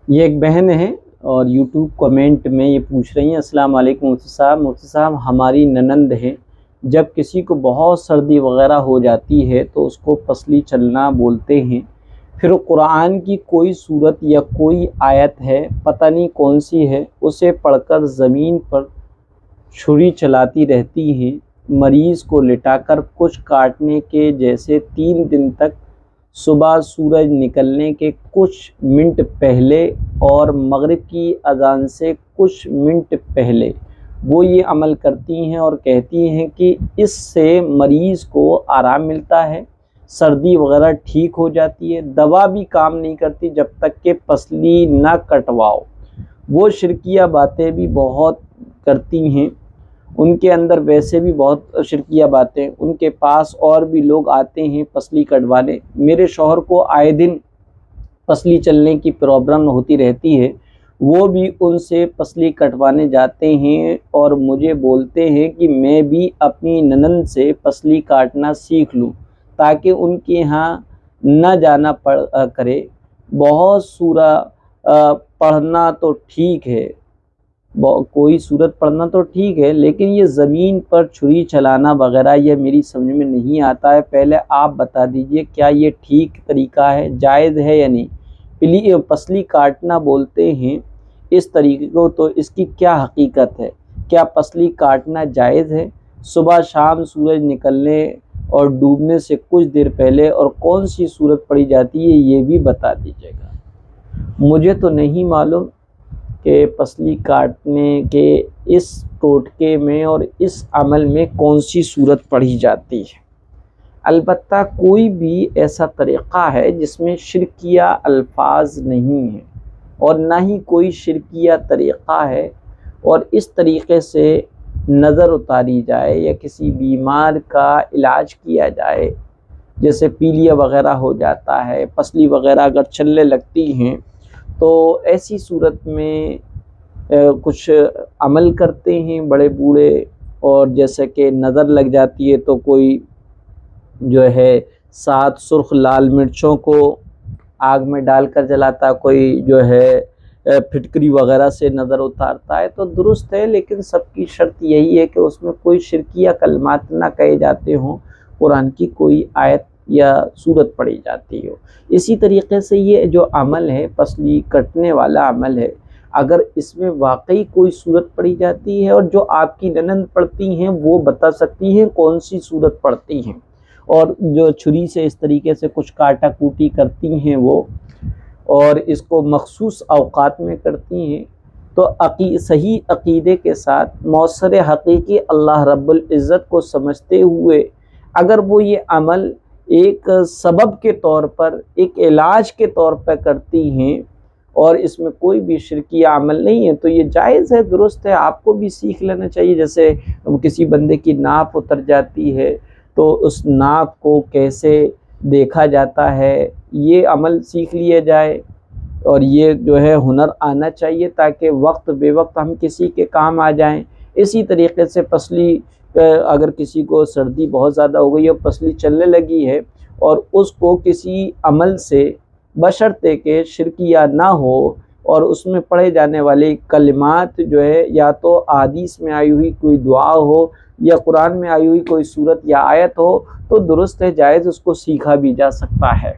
یہ ایک بہن ہے اور یوٹیوب کمنٹ میں یہ پوچھ رہی ہیں، السلام علیکم مفتی صاحب ہماری ننند ہے، جب کسی کو بہت سردی وغیرہ ہو جاتی ہے تو اس کو پسلی چلنا بولتے ہیں، پھر قرآن کی کوئی صورت یا کوئی آیت ہے، پتہ نہیں کون سی ہے، اسے پڑھ کر زمین پر چھری چلاتی رہتی ہیں، مریض کو لٹا کر کچھ کاٹنے کے جیسے 3 دن تک صبح سورج نکلنے کے کچھ منٹ پہلے اور مغرب کی اذان سے کچھ منٹ پہلے وہ یہ عمل کرتی ہیں اور کہتی ہیں کہ اس سے مریض کو آرام ملتا ہے، سردی وغیرہ ٹھیک ہو جاتی ہے، دوا بھی کام نہیں کرتی جب تک کہ پسلی نہ کٹواؤ۔ وہ شرکیہ باتیں بھی بہت کرتی ہیں، ان کے اندر ویسے بھی بہت شرکیہ باتیں، ان کے پاس اور بھی لوگ آتے ہیں پسلی کٹوانے۔ میرے شوہر کو آئے دن پسلی چلنے کی پرابلم ہوتی رہتی ہے، وہ بھی ان سے پسلی کٹوانے جاتے ہیں اور مجھے بولتے ہیں کہ میں بھی اپنی ننند سے پسلی کاٹنا سیکھ لوں تاکہ ان کے ہاں نہ جانا کرے۔ بہت سورہ پڑھنا تو ٹھیک ہے، کوئی صورت پڑھنا تو ٹھیک ہے، لیکن یہ زمین پر چھری چلانا وغیرہ یہ میری سمجھ میں نہیں آتا ہے۔ پہلے آپ بتا دیجئے کیا یہ ٹھیک طریقہ ہے، جائز ہے یا نہیں؟ پسلی کاٹنا بولتے ہیں اس طریقے کو، تو اس کی کیا حقیقت ہے؟ کیا پسلی کاٹنا جائز ہے صبح شام سورج نکلنے اور ڈوبنے سے کچھ دیر پہلے، اور کون سی صورت پڑھی جاتی ہے یہ بھی بتا دیجیے گا۔ مجھے تو نہیں معلوم کہ پسلی کاٹنے کے اس ٹوٹکے میں اور اس عمل میں کون سی صورت پڑھی جاتی ہے۔ البتہ کوئی بھی ایسا طریقہ ہے جس میں شرکیہ الفاظ نہیں ہیں اور نہ ہی کوئی شرکیہ طریقہ ہے، اور اس طریقے سے نظر اتاری جائے یا کسی بیمار کا علاج کیا جائے، جیسے پیلیا وغیرہ ہو جاتا ہے، پسلی وغیرہ اگر چلنے لگتی ہیں تو ایسی صورت میں کچھ عمل کرتے ہیں بڑے بوڑھے، اور جیسے کہ نظر لگ جاتی ہے تو کوئی جو ہے 7 سرخ لال مرچوں کو آگ میں ڈال کر جلاتا، کوئی جو ہے پھٹکری وغیرہ سے نظر اتارتا ہے، تو درست ہے، لیکن سب کی شرط یہی ہے کہ اس میں کوئی شرکیہ کلمات نہ کہے جاتے ہوں، قرآن کی کوئی آیت یا صورت پڑھی جاتی ہو۔ اسی طریقے سے یہ جو عمل ہے، پسلی کٹنے والا عمل ہے، اگر اس میں واقعی کوئی صورت پڑھی جاتی ہے اور جو آپ کی ننند پڑھتی ہیں وہ بتا سکتی ہیں کون سی صورت پڑھتی ہیں، اور جو چھری سے اس طریقے سے کچھ کاٹا کوٹی کرتی ہیں وہ، اور اس کو مخصوص اوقات میں کرتی ہیں، تو صحیح عقیدے کے ساتھ موثر حقیقی اللہ رب العزت کو سمجھتے ہوئے اگر وہ یہ عمل ایک سبب کے طور پر، ایک علاج کے طور پر کرتی ہیں اور اس میں کوئی بھی شرکیہ عمل نہیں ہے، تو یہ جائز ہے، درست ہے، آپ کو بھی سیکھ لینا چاہیے۔ جیسے کسی بندے کی ناپ اتر جاتی ہے تو اس ناپ کو کیسے دیکھا جاتا ہے یہ عمل سیکھ لیا جائے، اور یہ جو ہے ہنر آنا چاہیے تاکہ وقت بے وقت ہم کسی کے کام آ جائیں۔ اسی طریقے سے پسلی، اگر کسی کو سردی بہت زیادہ ہو گئی اور پسلی چلنے لگی ہے اور اس کو کسی عمل سے بشرطے کہ شرکیہ نہ ہو اور اس میں پڑھے جانے والے کلمات جو ہے یا تو احادیث میں آئی ہوئی کوئی دعا ہو یا قرآن میں آئی ہوئی کوئی صورت یا آیت ہو، تو درست ہے، جائز، اس کو سیکھا بھی جا سکتا ہے۔